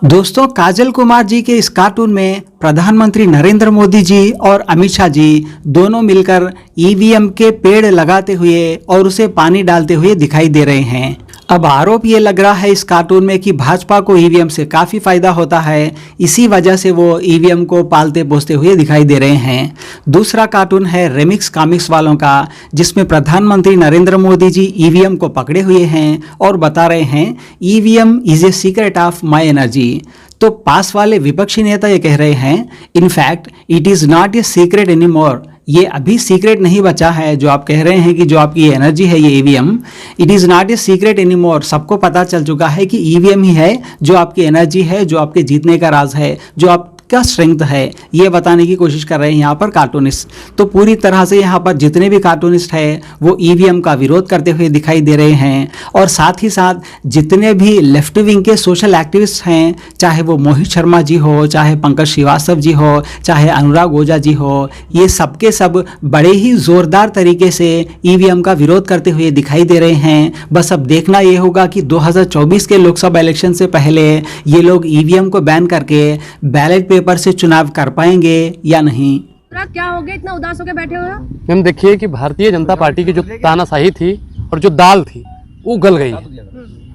दोस्तों, काजल कुमार जी के इस कार्टून में प्रधानमंत्री नरेंद्र मोदी जी और अमित शाह जी दोनों मिलकर ईवीएम के पेड़ लगाते हुए और उसे पानी डालते हुए दिखाई दे रहे हैं। अब आरोप ये लग रहा है इस कार्टून में कि भाजपा को ईवीएम से काफ़ी फायदा होता है, इसी वजह से वो ईवीएम को पालते पोसते हुए दिखाई दे रहे हैं। दूसरा कार्टून है रेमिक्स कॉमिक्स वालों का, जिसमें प्रधानमंत्री नरेंद्र मोदी जी ईवीएम को पकड़े हुए हैं और बता रहे हैं EVM is a secret of my energy. तो पास वाले विपक्षी नेता ये कह रहे हैं, in fact it is not a secret any more, ये अभी सीक्रेट नहीं बचा है। जो आप कह रहे हैं कि जो आपकी एनर्जी है ये EVM, it is not a secret any more, सबको पता चल चुका है कि ईवीएम ही है जो आपकी एनर्जी है, जो आपके जीतने का राज है, जो आपका स्ट्रेंथ है, ये बताने की कोशिश कर रहे हैं यहाँ पर कार्टूनिस्ट। तो पूरी तरह से यहाँ पर जितने भी कार्टूनिस्ट हैं वो ईवीएम का विरोध करते हुए दिखाई दे रहे हैं। और साथ ही साथ जितने भी लेफ्ट विंग के सोशल एक्टिविस्ट हैं, चाहे वो मोहित शर्मा जी हो, चाहे पंकज श्रीवास्तव जी हो, चाहे अनुराग ओझा जी हो, ये सबके सब बड़े ही ज़ोरदार तरीके से ईवीएम का विरोध करते हुए दिखाई दे रहे हैं। बस अब देखना ये होगा कि 2024 के लोकसभा इलेक्शन से पहले ये लोग ईवीएम को बैन करके बैलेट पेपर से चुनाव कर पाएंगे या नहीं। क्या हो गया, इतना उदास होकर बैठे हो? मैम देखिए कि भारतीय जनता पार्टी की जो तानाशाही थी और जो दाल थी वो गल गई है,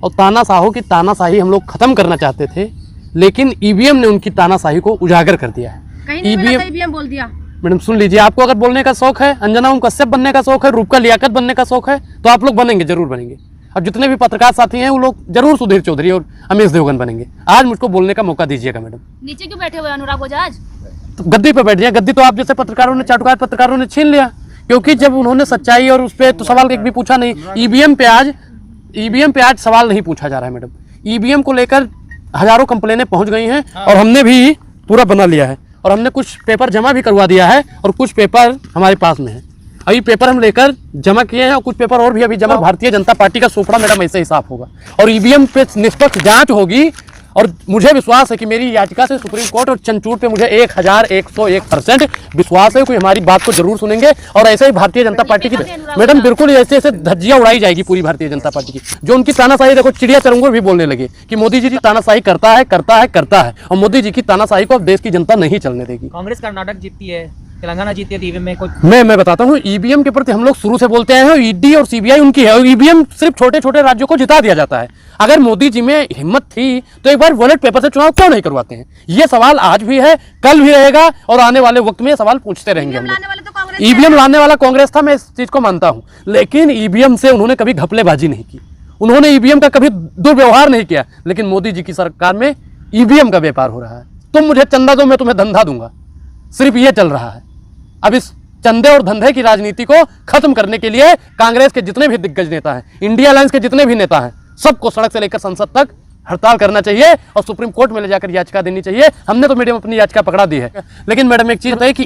और तानाशाहों की तानाशाही हम लोग खत्म करना चाहते थे, लेकिन ईवीएम ने उनकी तानाशाही को उजागर कर दिया है। कहीं नहीं ईवीएम बोल दिया। मैडम सुन लीजिए, आपको अगर बोलने का शौक है, अंजना ओम कश्यप बनने का शौक है, रूपका लियाकत बनने का शौक है, तो आप लोग बनेंगे, जरूर बनेंगे। और जितने भी पत्रकार साथी हैं वो लोग जरूर सुधीर चौधरी और अमीश देवगन बनेंगे। आज मुझको बोलने का मौका दीजिएगा मैडम। नीचे क्यों बैठे हुए अनुराग ओझा? आज तो गद्दी पे बैठ जाए। गद्दी तो आप जैसे पत्रकारों ने, चाटुकार पत्रकारों ने छीन लिया, क्योंकि जब उन्होंने सच्चाई और उस पर तो सवाल एक भी पूछा नहीं। ईवीएम पे आज सवाल नहीं पूछा जा रहा है मैडम। ईवीएम को लेकर हजारों कंप्लेनें पहुंच गई हैं और हमने भी पूरा बना लिया है, और हमने कुछ पेपर जमा भी करवा दिया है, और कुछ पेपर हमारे पास में है। अभी पेपर हम लेकर जमा किए हैं, और कुछ पेपर और भी अभी जमा। भारतीय जनता पार्टी का सोपड़ा मैडम ऐसे ही साफ होगा, और ईवीएम पे निष्पक्ष जांच होगी। और मुझे विश्वास है कि मेरी याचिका से सुप्रीम कोर्ट और चंचूर पे मुझे 1101% विश्वास है कि हमारी बात को जरूर सुनेंगे। और ऐसे ही भारतीय जनता पार्टी की मैडम बिल्कुल ऐसे ऐसे धज्जियां उड़ाई जाएगी पूरी भारतीय जनता पार्टी की। जो उनकी तानाशाही, देखो चिड़िया चरंगुर भी बोलने लगे कि मोदी जी की तानाशाही करता है, और मोदी जी की तानाशाही को अब देश की जनता नहीं चलने देगी। कांग्रेस कर्नाटक जीतती है, तेलंगाना जीती है, ईवीएम में कुछ मैं बताता हूँ। ईवीएम के प्रति हम लोग शुरू से बोलते हैं, ईडी और सीबीआई उनकी है, और ईवीएम सिर्फ छोटे छोटे राज्यों को जिता दिया जाता है। अगर मोदी जी में हिम्मत थी तो एक बार बैलेट पेपर से चुनाव क्यों नहीं करवाते हैं? ये सवाल आज भी है, कल भी रहेगा, और आने वाले वक्त में ये सवाल पूछते रहेंगे। ईवीएम लाने वाला कांग्रेस था, मैं इस चीज को मानता हूँ, लेकिन ईवीएम से उन्होंने कभी घपलेबाजी नहीं की, उन्होंने ईवीएम का कभी दुर्व्यवहार नहीं किया। लेकिन मोदी जी की सरकार में ईवीएम का व्यापार हो रहा है। तुम मुझे चंदा दो, मैं तुम्हें धंधा दूंगा, सिर्फ ये चल रहा है। अब इस चंदे और धंधे की राजनीति को खत्म करने के लिए कांग्रेस के जितने भी दिग्गज नेता हैं, इंडिया अलायंस के जितने भी नेता हैं, सबको सड़क से लेकर संसद तक हड़ताल करना चाहिए और सुप्रीम कोर्ट में ले जाकर याचिका देनी चाहिए। हमने तो मैडम अपनी याचिका पकड़ा दी है, लेकिन मैडम एक चीज है कि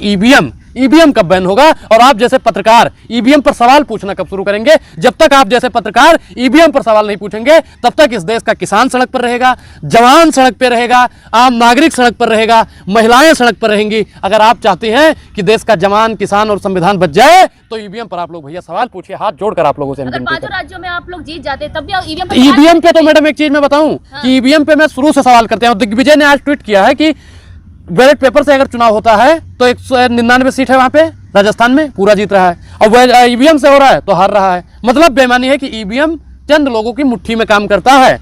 ईवीएम कब बैन होगा, और आप जैसे पत्रकार ईवीएम पर सवाल पूछना कब शुरू करेंगे? जब तक आप जैसे पत्रकार ईवीएम पर सवाल नहीं पूछेंगे, तब तक इस देश का किसान सड़क पर रहेगा, जवान सड़क पर रहेगा, आम नागरिक सड़क पर रहेगा, महिलाएं सड़क पर रहेंगी। अगर आप चाहते हैं कि देश का जवान, किसान और संविधान बच जाए, तो ईवीएम पर आप लोग भैया सवाल पूछिए, हाथ जोड़कर आप लोगों से। अगर 5 राज्यों में आप लोग जीत जाते तब भी ईवीएम पे तो मैडम एक चीज मैं बताऊं कि ईवीएम पे मैं शुरू से सवाल करते हैं। दिग्विजय ने आज ट्वीट किया है कि बैलेट पेपर से अगर चुनाव होता है तो 199 सीट है वहां पे राजस्थान में, पूरा जीत रहा है, और ईवीएम से हो रहा है तो हार रहा है। मतलब बेईमानी है कि ईवीएम चंद लोगों की मुट्ठी में काम करता है।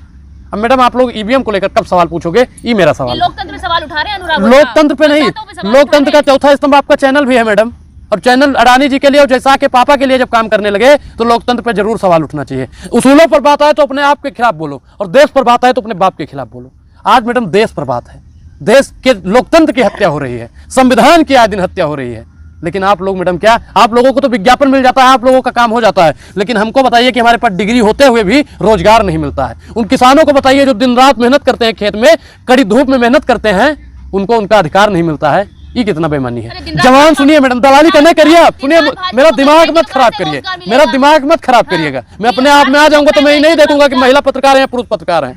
अब मैडम आप लोग ईवीएम को लेकर कब सवाल पूछोगे? ये मेरा सवाल। लोकतंत्र पे सवाल उठा रहे हैं अनुराग। लोकतंत्र पे नहीं, लोकतंत्र का चौथा स्तंभ आपका चैनल भी है मैडम, और चैनल अडानी जी के लिए और जैसा के पापा के लिए जब काम करने लगे तो लोकतंत्र पे जरूर सवाल उठना चाहिए। उसूलों पर बात आए तो अपने आप के खिलाफ बोलो, और देश पर बात आए तो अपने बाप के खिलाफ बोलो। आज मैडम देश पर बात है, देश के लोकतंत्र की हत्या हो रही है, संविधान की आए दिन हत्या हो रही है, लेकिन आप लोग मैडम क्या, आप लोगों को तो विज्ञापन मिल जाता है, आप लोगों का काम हो जाता है, लेकिन हमको बताइए कि हमारे पास डिग्री होते हुए भी रोजगार नहीं मिलता है। उन किसानों को बताइए जो दिन रात मेहनत करते हैं, खेत में कड़ी धूप में मेहनत करते हैं, उनको उनका अधिकार नहीं मिलता है। ये कितना बेईमानी है। जवान सुनिए मैडम, दलाली करने करिए आप, सुनिए, मेरा दिमाग मत खराब करिए, मेरा दिमाग मत खराब करिएगा। मैं अपने आप में आ जाऊंगा तो मैं नहीं देखूंगा कि महिला पत्रकार है या पुरुष पत्रकार है,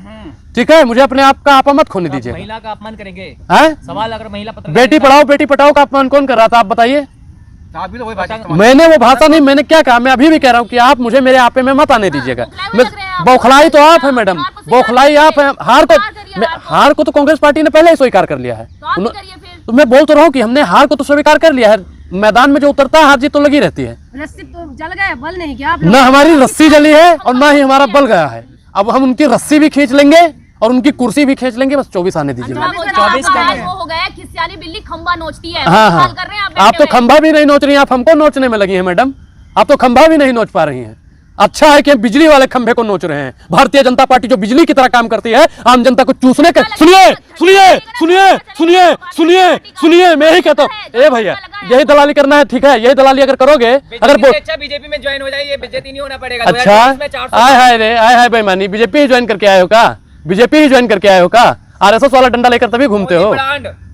ठीक है? मुझे अपने आप का आपा मत खोने दीजिए। महिला का अपमान करेंगे हैं? सवाल अगर महिला पत्रकार, बेटी पढ़ाओ बेटी पढ़ाओ का अपमान कौन कर रहा था, आप बताइए? आप भी तो वही भाषा मैंने वो भाषा नहीं, मैंने क्या कहा, मैं अभी भी कह रहा हूँ कि आप मुझे मेरे आपे में मत आने दीजिएगा। मैं बौखलाई तो आप है मैडम, बौखलाई आप है। हार को तो कांग्रेस पार्टी ने पहले ही स्वीकार कर लिया है। तो मैं बोल तो रहा हूँ कि हमने हार को तो स्वीकार कर लिया है। मैदान में जो उतरता है हार जीत तो लगी रहती है। रस्सी तो जल गए, बल नहीं क्या आप? ना हमारी रस्सी जली है और ना ही हमारा बल गया है। अब हम उनकी रस्सी भी खींच लेंगे और उनकी कुर्सी भी खींच लेंगे। बस 24 आने दीजिए। 24 वो हो गया, खिसियानी बिल्ली खंबा नोचती है। हाँ हाँ, कर रहे हैं आप तो खंबा भी नहीं नोच रही हैं, आप हमको नोचने में लगी हैं मैडम। आप तो खंबा भी नहीं नोच पा रही हैं। अच्छा है कि बिजली वाले खंभे को नोच रहे हैं। भारतीय जनता पार्टी जो बिजली की तरह काम करती है, आम जनता को चूसने का। सुनिए सुनिए सुनिए सुनिए सुनिए सुनिए, मैं ही कहता हूँ, ए भैया यही दलाली करना है, ठीक है? यही दलाली अगर करोगे, अगर अच्छा बीजेपी में ज्वाइन हो जाए, ये बेइज्जती नहीं होना पड़ेगा। अच्छा, आय हाय रे, आय हाय बेईमानी, बीजेपी ही ज्वाइन करके आए हो का? बीजेपी ही ज्वाइन करके आए हो का? आरएसएस वाला डंडा लेकर तभी घूमते हो।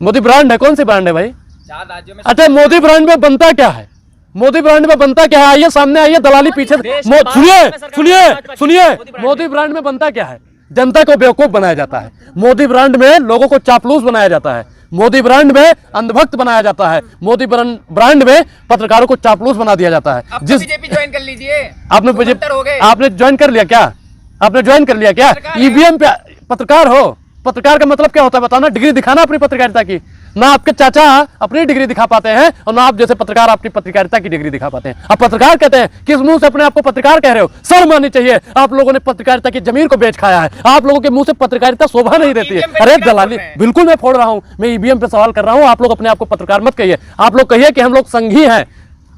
मोदी ब्रांड है, कौन सी ब्रांड है भाई? 4 राज्यों में। अच्छा, मोदी ब्रांड में बनता क्या है? मोदी ब्रांड में बनता क्या है? आइए सामने आइए, दलाली पीछे। सुनिए सुनिए सुनिए, मोदी ब्रांड में बनता क्या है? जनता को बेवकूफ बनाया जाता है। मोदी ब्रांड में लोगों को चापलूस बनाया जाता है। मोदी ब्रांड में अंधभक्त बनाया जाता है। मोदी ब्रांड में पत्रकारों को चापलूस बना दिया जाता है। जिस बीजेपी ज्वाइन कर लीजिए। आपने ज्वाइन कर लिया क्या? आपने ज्वाइन कर लिया क्या? ईवीएम पे पत्रकार हो? पत्रकार का मतलब क्या होता है बताओ ना? डिग्री दिखाना अपनी पत्रकारिता की। ना आपके चाचा अपनी डिग्री दिखा पाते हैं और ना आप जैसे पत्रकार अपनी पत्रकारिता की डिग्री दिखा पाते हैं। आप पत्रकार कहते हैं, किस मुंह से अपने आप को पत्रकार कह रहे हो? शर्म आनी चाहिए। आप लोगों ने पत्रकारिता की जमीन को बेच खाया है। आप लोगों के मुंह से पत्रकारिता शोभा नहीं देती है। अरे दलाली, बिल्कुल मैं फोड़ रहा हूं, मैं ईवीएम पे सवाल कर रहा हूं। आप लोग अपने आप को पत्रकार मत कहिए। आप लोग कहिए कि हम लोग संघी हैं।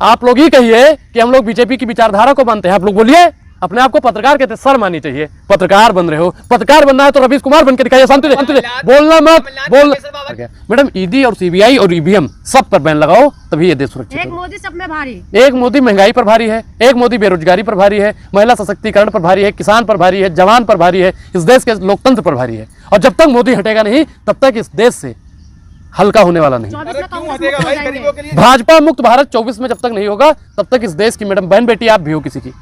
आप लोग ही कहिए कि हम लोग बीजेपी की विचारधारा को मानते हैं। आप लोग बोलिए, अपने आप को पत्रकार कहते हैं। शर्म आनी चाहिए। पत्रकार बन रहे हो, पत्रकार बनना है तो रवीश कुमार बन के दिखाइए। शांति से बोलना मत, बोल। मैडम, ईडी और सीबीआई और ईवीएम सब पर बैन लगाओ, तभी ये देश सुरक्षित एक मोदी सब में भारी, एक मोदी महंगाई पर भारी है, एक मोदी बेरोजगारी पर भारी है, महिला सशक्तिकरण पर भारी है, किसान पर भारी है, जवान पर भारी है, इस देश के लोकतंत्र पर भारी है। और जब तक मोदी हटेगा नहीं, तब तक इस देश से हल्का होने वाला नहीं। भाजपा मुक्त भारत 24 में जब तक नहीं होगा, तब तक इस देश की, मैडम बहन बेटी आप भी हो किसी की,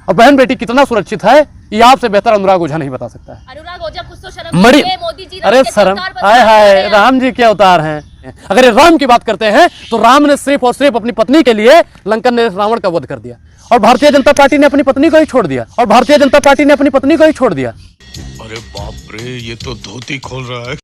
और बहन बेटी कितना सुरक्षित है ये आपसे बेहतर अनुराग ओझा नहीं बता सकता है। अनुराग ओझा कुछ तो शर्म मरी, कीजिए, मोदी जी अरे शर्म, हाय हाय, राम जी के अवतार हैं। अगर ये राम की बात करते हैं तो राम ने सिर्फ और सिर्फ अपनी पत्नी के लिए लंकन ने रावण का वध कर दिया, और भारतीय जनता पार्टी ने अपनी पत्नी को ही छोड़ दिया, और भारतीय जनता पार्टी ने अपनी पत्नी को ही छोड़ दिया। अरे बाप रे, ये तो धोती खोल रहा है।